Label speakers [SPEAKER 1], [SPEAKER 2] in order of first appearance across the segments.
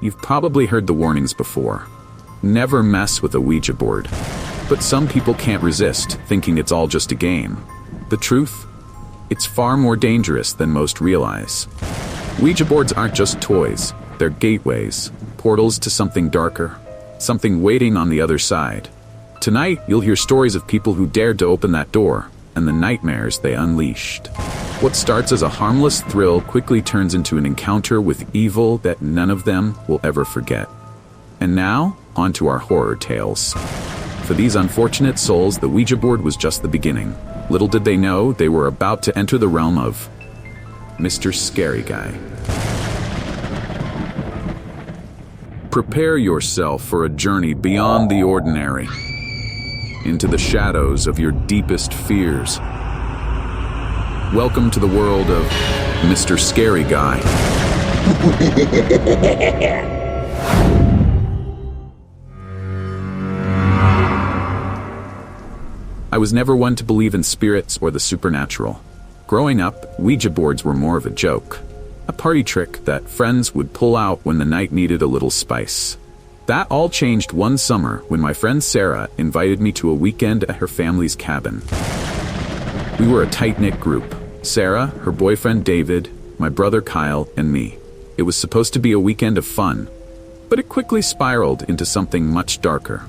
[SPEAKER 1] You've probably heard the warnings before. Never mess with a Ouija board. But some people can't resist, thinking it's all just a game. The truth? It's far more dangerous than most realize. Ouija boards aren't just toys, they're gateways, portals to something darker, something waiting on the other side. Tonight, you'll hear stories of people who dared to open that door, and the nightmares they unleashed. What starts as a harmless thrill quickly turns into an encounter with evil that none of them will ever forget. And now, on to our horror tales. For these unfortunate souls, the Ouija board was just the beginning. Little did they know they were about to enter the realm of Mr. Scary Guy. Prepare yourself for a journey beyond the ordinary, into the shadows of your deepest fears. Welcome to the world of Mr. Scary Guy. I was never one to believe in spirits or the supernatural. Growing up, Ouija boards were more of a joke, a party trick that friends would pull out when the night needed a little spice. That all changed one summer when my friend Sarah invited me to a weekend at her family's cabin. We were a tight-knit group: Sarah, her boyfriend David, my brother Kyle, and me. It was supposed to be a weekend of fun, but it quickly spiraled into something much darker.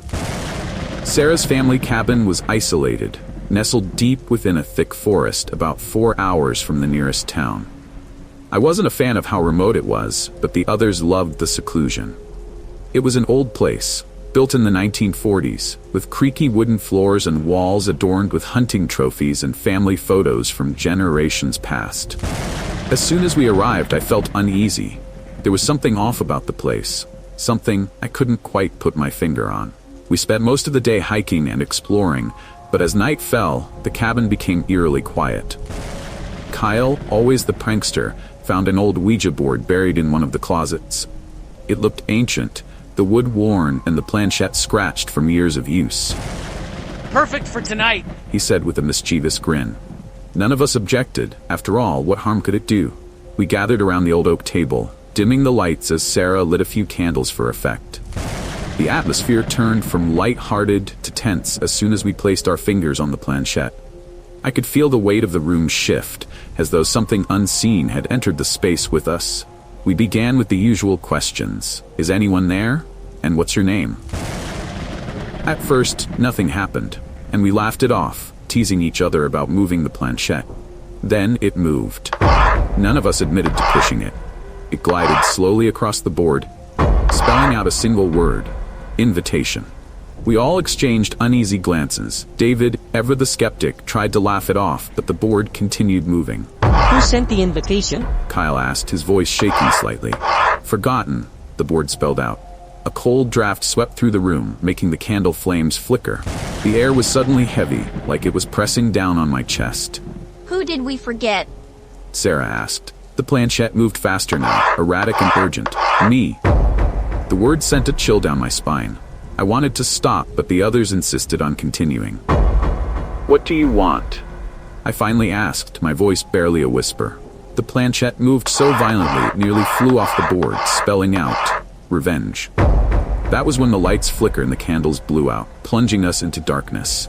[SPEAKER 1] Sarah's family cabin was isolated, nestled deep within a thick forest about 4 hours from the nearest town. I wasn't a fan of how remote it was, but the others loved the seclusion. It was an old place, built in the 1940s, with creaky wooden floors and walls adorned with hunting trophies and family photos from generations past. As soon as we arrived, I felt uneasy. There was something off about the place, something I couldn't quite put my finger on. We spent most of the day hiking and exploring, but as night fell, the cabin became eerily quiet. Kyle, always the prankster, found an old Ouija board buried in one of the closets. It looked ancient, the wood worn and the planchette scratched from years of use.
[SPEAKER 2] Perfect for tonight,
[SPEAKER 1] he said with a mischievous grin. None of us objected. After all, what harm could it do? We gathered around the old oak table, dimming the lights as Sarah lit a few candles for effect. The atmosphere turned from light-hearted to tense as soon as we placed our fingers on the planchette. I could feel the weight of the room shift, as though something unseen had entered the space with us. We began with the usual questions. Is anyone there? And what's your name? At first, nothing happened, and we laughed it off, teasing each other about moving the planchette. Then it moved. None of us admitted to pushing it. It glided slowly across the board, spelling out a single word: invitation. We all exchanged uneasy glances. David, ever the skeptic, tried to laugh it off, but the board continued moving.
[SPEAKER 3] Who sent the invitation?
[SPEAKER 1] Kyle asked, his voice shaking slightly. Forgotten, the board spelled out. A cold draft swept through the room, making the candle flames flicker. The air was suddenly heavy, like it was pressing down on my chest.
[SPEAKER 4] Who did we forget?
[SPEAKER 1] Sarah asked. The planchette moved faster now, erratic and urgent. Me. The word sent a chill down my spine. I wanted to stop, but the others insisted on continuing. What do you want? I finally asked, my voice barely a whisper. The planchette moved so violently it nearly flew off the board, spelling out revenge. That was when the lights flickered and the candles blew out, plunging us into darkness.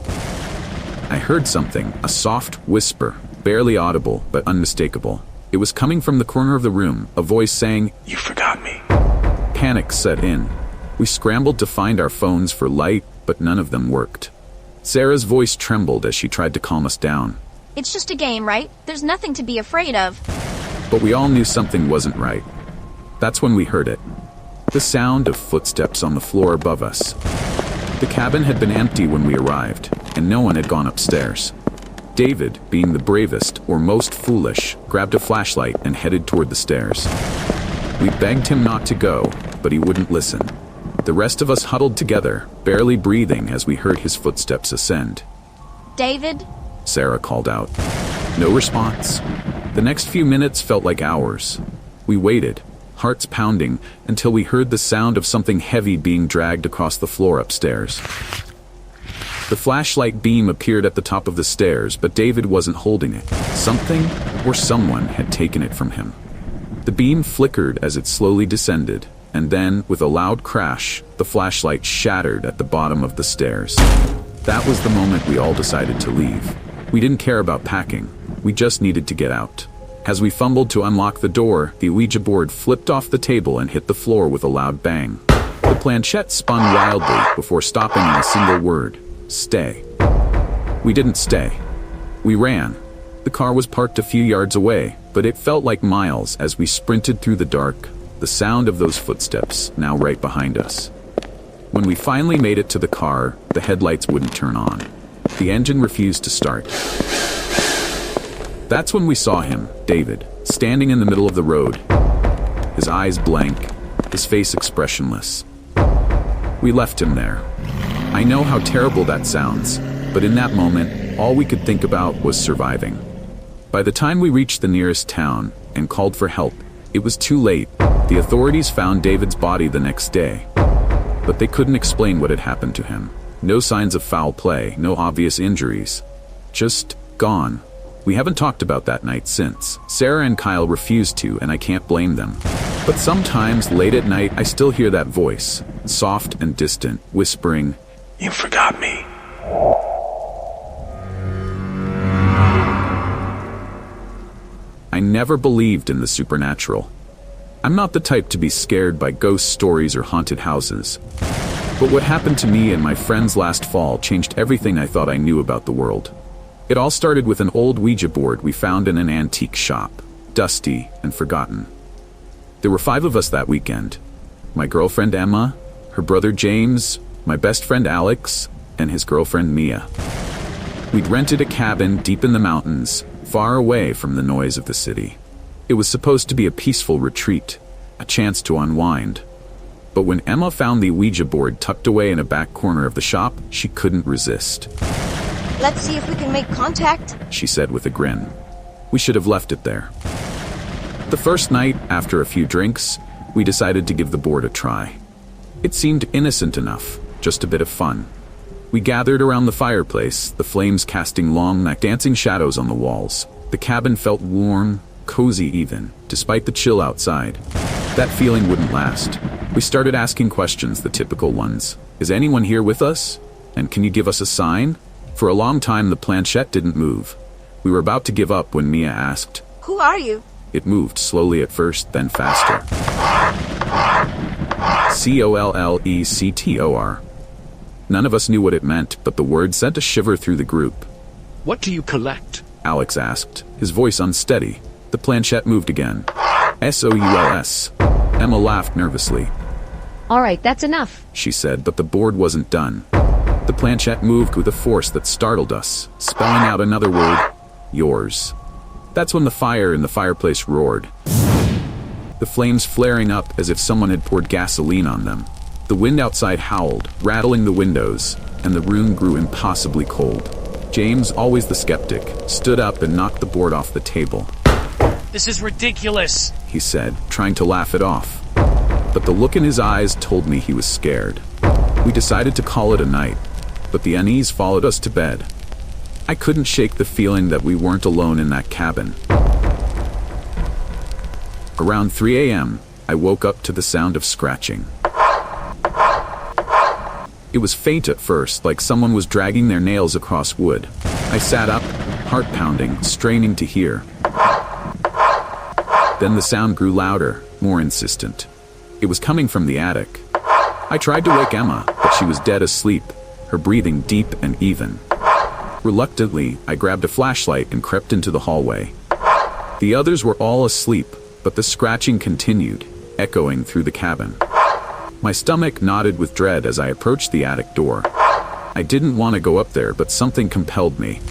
[SPEAKER 1] I heard something, a soft whisper, barely audible but unmistakable. It was coming from the corner of the room, a voice saying, "You forgot me." Panic set in. We scrambled to find our phones for light, but none of them worked. Sarah's voice trembled as she tried to calm us down.
[SPEAKER 4] It's just a game, right? There's nothing to be afraid of.
[SPEAKER 1] But we all knew something wasn't right. That's when we heard it. The sound of footsteps on the floor above us. The cabin had been empty when we arrived, and no one had gone upstairs. David, being the bravest or most foolish, grabbed a flashlight and headed toward the stairs. We begged him not to go, but he wouldn't listen. The rest of us huddled together, barely breathing as we heard his footsteps ascend.
[SPEAKER 4] David?
[SPEAKER 1] Sarah called out. No response. The next few minutes felt like hours. We waited, hearts pounding, until we heard the sound of something heavy being dragged across the floor upstairs. The flashlight beam appeared at the top of the stairs, but David wasn't holding it. Something or someone had taken it from him. The beam flickered as it slowly descended, and then, with a loud crash, the flashlight shattered at the bottom of the stairs. That was the moment we all decided to leave. We didn't care about packing. We just needed to get out. As we fumbled to unlock the door, the Ouija board flipped off the table and hit the floor with a loud bang. The planchette spun wildly before stopping in a single word: stay. We didn't stay. We ran. The car was parked a few yards away, but it felt like miles as we sprinted through the dark, the sound of those footsteps now right behind us. When we finally made it to the car, the headlights wouldn't turn on. The engine refused to start. That's when we saw him, David, standing in the middle of the road, his eyes blank, his face expressionless. We left him there. I know how terrible that sounds, but in that moment, all we could think about was surviving. By the time we reached the nearest town and called for help, it was too late. The authorities found David's body the next day, but they couldn't explain what had happened to him. No signs of foul play, no obvious injuries. Just gone. We haven't talked about that night since. Sarah and Kyle refused to, and I can't blame them. But sometimes, late at night, I still hear that voice, soft and distant, whispering, "You forgot me." I never believed in the supernatural. I'm not the type to be scared by ghost stories or haunted houses. But what happened to me and my friends last fall changed everything I thought I knew about the world. It all started with an old Ouija board we found in an antique shop, dusty and forgotten. There were 5 of us that weekend. My girlfriend Emma, her brother James, my best friend Alex, and his girlfriend Mia. We'd rented a cabin deep in the mountains, far away from the noise of the city. It was supposed to be a peaceful retreat, a chance to unwind. But when Emma found the Ouija board tucked away in a back corner of the shop, she couldn't resist.
[SPEAKER 5] "Let's see if we can make contact,"
[SPEAKER 1] she said with a grin. We should have left it there. The first night, after a few drinks, we decided to give the board a try. It seemed innocent enough, just a bit of fun. We gathered around the fireplace, the flames casting long, dancing shadows on the walls. The cabin felt warm, cozy even, despite the chill outside. That feeling wouldn't last. We started asking questions, the typical ones. Is anyone here with us? And can you give us a sign? For a long time, the planchette didn't move. We were about to give up when Mia asked.
[SPEAKER 5] "Who are you?"
[SPEAKER 1] It moved slowly at first, then faster. COLLECTOR. None of us knew what it meant, but the word sent a shiver through the group.
[SPEAKER 2] What do you collect?
[SPEAKER 1] Alex asked, his voice unsteady. The planchette moved again. SOULS. Emma laughed nervously.
[SPEAKER 3] All right, that's enough,
[SPEAKER 1] she said, but the board wasn't done. The planchette moved with a force that startled us, spelling out another word, yours. That's when the fire in the fireplace roared, the flames flaring up as if someone had poured gasoline on them. The wind outside howled, rattling the windows, and the room grew impossibly cold. James, always the skeptic, stood up and knocked the board off the table.
[SPEAKER 2] This is ridiculous,
[SPEAKER 1] he said, trying to laugh it off. But the look in his eyes told me he was scared. We decided to call it a night, but the unease followed us to bed. I couldn't shake the feeling that we weren't alone in that cabin. Around 3 a.m., I woke up to the sound of scratching. It was faint at first, like someone was dragging their nails across wood. I sat up, heart pounding, straining to hear. Then the sound grew louder, more insistent. It was coming from the attic. I tried to wake Emma, but she was dead asleep, her breathing deep and even. Reluctantly, I grabbed a flashlight and crept into the hallway. The others were all asleep, but the scratching continued, echoing through the cabin. My stomach knotted with dread as I approached the attic door. I didn't want to go up there, but something compelled me.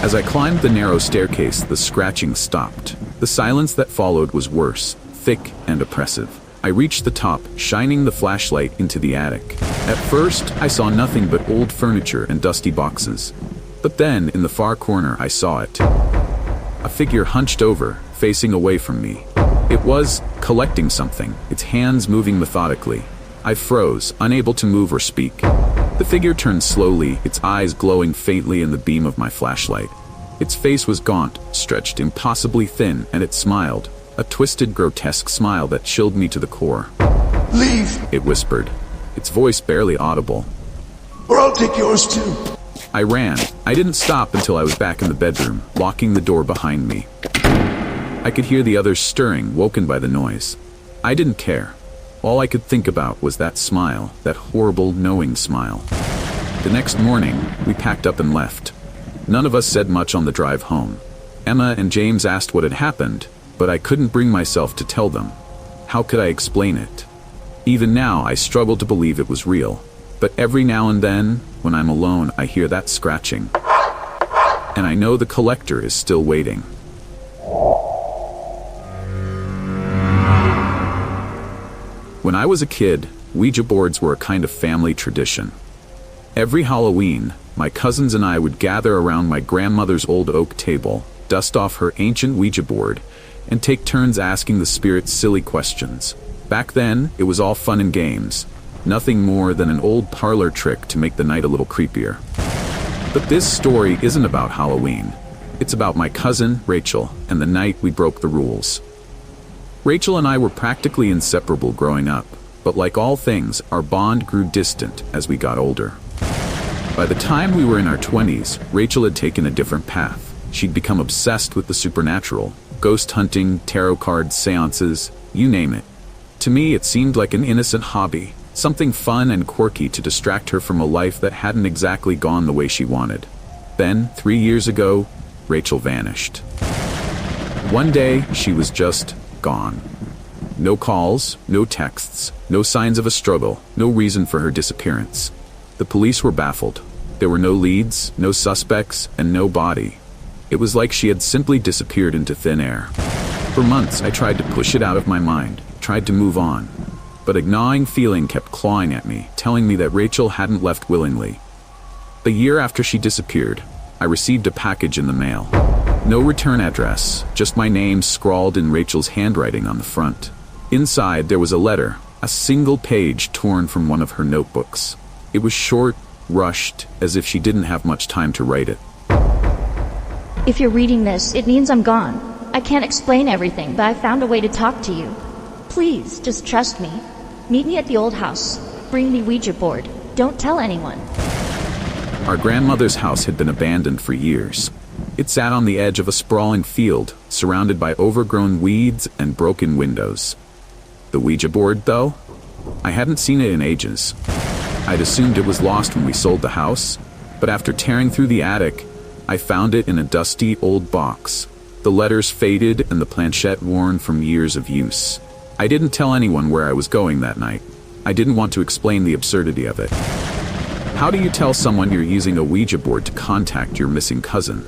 [SPEAKER 1] As I climbed the narrow staircase, the scratching stopped. The silence that followed was worse, thick and oppressive. I reached the top, shining the flashlight into the attic. At first, I saw nothing but old furniture and dusty boxes. But then, in the far corner, I saw it. A figure hunched over, facing away from me. It was collecting something, its hands moving methodically. I froze, unable to move or speak. The figure turned slowly, its eyes glowing faintly in the beam of my flashlight. Its face was gaunt, stretched impossibly thin, and it smiled. A twisted, grotesque smile that chilled me to the core.
[SPEAKER 6] Leave,
[SPEAKER 1] it whispered, its voice barely audible.
[SPEAKER 6] or I'll take yours too.
[SPEAKER 1] I ran. I didn't stop until I was back in the bedroom, locking the door behind me. I could hear the others stirring, woken by the noise. I didn't care. All I could think about was that smile, that horrible, knowing smile. The next morning, we packed up and left. None of us said much on the drive home. Emma and James asked what had happened, but I couldn't bring myself to tell them. How could I explain it? Even now, I struggle to believe it was real. But every now and then, when I'm alone, I hear that scratching. And I know the collector is still waiting. When I was a kid, Ouija boards were a kind of family tradition. Every Halloween, my cousins and I would gather around my grandmother's old oak table, dust off her ancient Ouija board, and take turns asking the spirits silly questions. Back then, it was all fun and games. Nothing more than an old parlor trick to make the night a little creepier. But this story isn't about Halloween. It's about my cousin, Rachel, and the night we broke the rules. Rachel and I were practically inseparable growing up, but like all things, our bond grew distant as we got older. By the time we were in our 20s, Rachel had taken a different path. She'd become obsessed with the supernatural, ghost hunting, tarot cards, seances, you name it. To me, it seemed like an innocent hobby, something fun and quirky to distract her from a life that hadn't exactly gone the way she wanted. Then, 3 years ago, Rachel vanished. One day, she was just gone. No calls, no texts, no signs of a struggle, no reason for her disappearance. The police were baffled. There were no leads, no suspects, and no body. It was like she had simply disappeared into thin air. For months, I tried to push it out of my mind, tried to move on. But a gnawing feeling kept clawing at me, telling me that Rachel hadn't left willingly. A year after she disappeared, I received a package in the mail. No return address, just my name scrawled in Rachel's handwriting on the front. Inside, there was a letter, a single page torn from one of her notebooks. It was short, rushed, as if she didn't have much time to write it.
[SPEAKER 3] If you're reading this, it means I'm gone. I can't explain everything, but I found a way to talk to you. Please, just trust me. Meet me at the old house. Bring the Ouija board. Don't tell anyone.
[SPEAKER 1] Our grandmother's house had been abandoned for years. It sat on the edge of a sprawling field, surrounded by overgrown weeds and broken windows. The Ouija board, though? I hadn't seen it in ages. I'd assumed it was lost when we sold the house, but after tearing through the attic, I found it in a dusty old box, the letters faded and the planchette worn from years of use. I didn't tell anyone where I was going that night. I didn't want to explain the absurdity of it. How do you tell someone you're using a Ouija board to contact your missing cousin?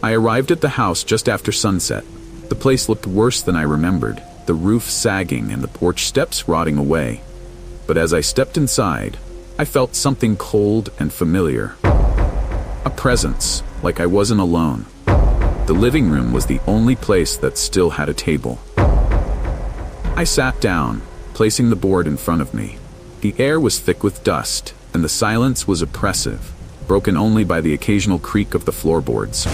[SPEAKER 1] I arrived at the house just after sunset. The place looked worse than I remembered, the roof sagging and the porch steps rotting away. But as I stepped inside, I felt something cold and familiar. A presence, like I wasn't alone. The living room was the only place that still had a table. I sat down, placing the board in front of me. The air was thick with dust, and the silence was oppressive, broken only by the occasional creak of the floorboards.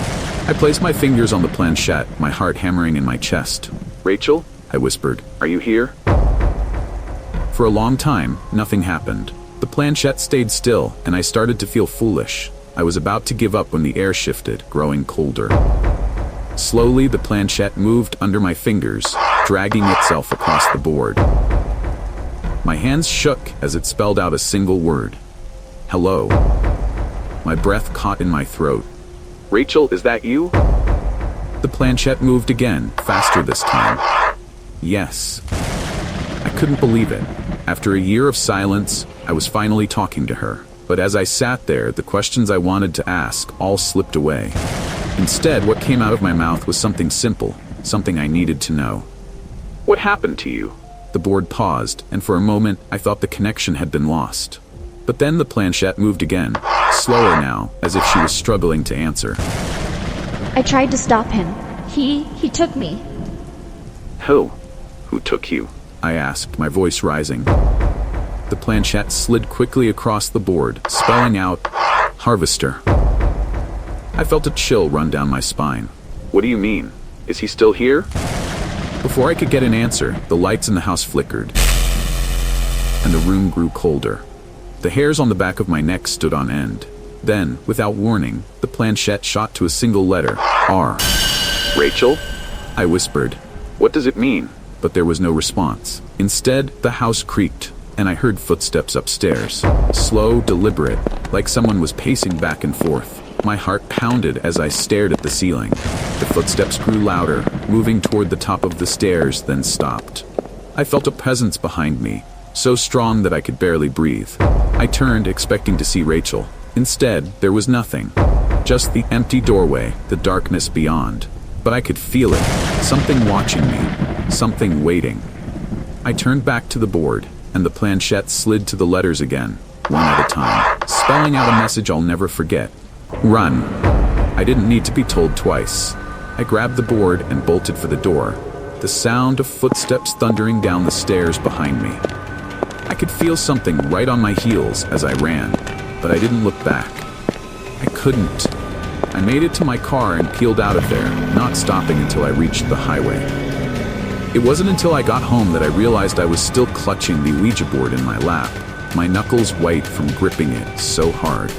[SPEAKER 1] I placed my fingers on the planchette, my heart hammering in my chest. "Rachel?" I whispered. "Are you here?" For a long time, nothing happened. The planchette stayed still, and I started to feel foolish. I was about to give up when the air shifted, growing colder. Slowly, the planchette moved under my fingers, dragging itself across the board. My hands shook as it spelled out a single word. "Hello." My breath caught in my throat. "Rachel, is that you?" The planchette moved again, faster this time. Yes. I couldn't believe it. After a year of silence, I was finally talking to her. But as I sat there, the questions I wanted to ask all slipped away. Instead, what came out of my mouth was something simple, something I needed to know. "What happened to you?" The board paused, and for a moment, I thought the connection had been lost. But then the planchette moved again, slower now, as if she was struggling to answer.
[SPEAKER 3] I tried to stop him. He took me.
[SPEAKER 1] "Who? Who took you?" I asked, my voice rising. The planchette slid quickly across the board, spelling out, "Harvester." I felt a chill run down my spine. "What do you mean? Is he still here?" Before I could get an answer, the lights in the house flickered. and the room grew colder. The hairs on the back of my neck stood on end. Then, without warning, the planchette shot to a single letter, R.
[SPEAKER 7] Rachel?
[SPEAKER 1] I whispered, "What does it mean?" But there was no response. Instead, the house creaked, and I heard footsteps upstairs. Slow, deliberate, like someone was pacing back and forth. My heart pounded as I stared at the ceiling. The footsteps grew louder, moving toward the top of the stairs, then stopped. I felt a presence behind me, so strong that I could barely breathe. I turned, expecting to see Rachel. Instead, there was nothing. Just the empty doorway, the darkness beyond. But I could feel it. Something watching me. Something waiting. I turned back to the board, and the planchette slid to the letters again, one at a time, spelling out a message I'll never forget. Run. I didn't need to be told twice. I grabbed the board and bolted for the door, the sound of footsteps thundering down the stairs behind me. I could feel something right on my heels as I ran, but I didn't look back. I couldn't. I made it to my car and peeled out of there, not stopping until I reached the highway. It wasn't until I got home that I realized I was still clutching the Ouija board in my lap, my knuckles white from gripping it so hard.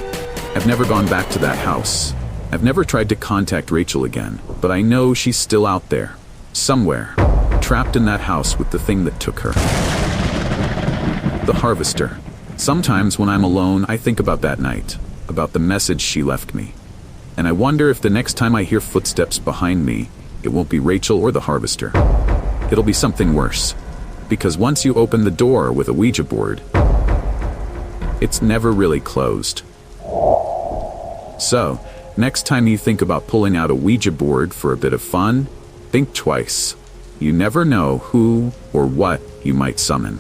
[SPEAKER 1] I've never gone back to that house. I've never tried to contact Rachel again, but I know she's still out there, somewhere, trapped in that house with the thing that took her. The harvester. Sometimes when I'm alone, I think about that night, about the message she left me. And I wonder if the next time I hear footsteps behind me, it won't be Rachel or the harvester. It'll be something worse. Because once you open the door with a Ouija board, it's never really closed. So, next time you think about pulling out a Ouija board for a bit of fun, think twice. You never know who or what you might summon.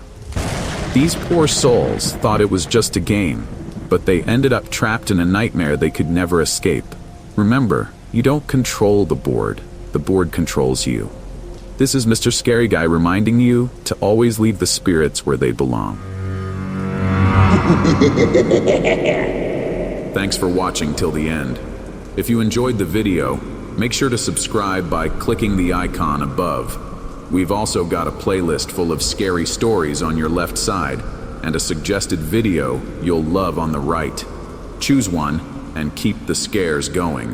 [SPEAKER 1] These poor souls thought it was just a game, but they ended up trapped in a nightmare they could never escape. Remember, you don't control the board controls you. This is Mr. Scary Guy reminding you to always leave the spirits where they belong. Thanks for watching till the end. If you enjoyed the video, make sure to subscribe by clicking the icon above. We've also got a playlist full of scary stories on your left side, and a suggested video you'll love on the right. Choose one and keep the scares going.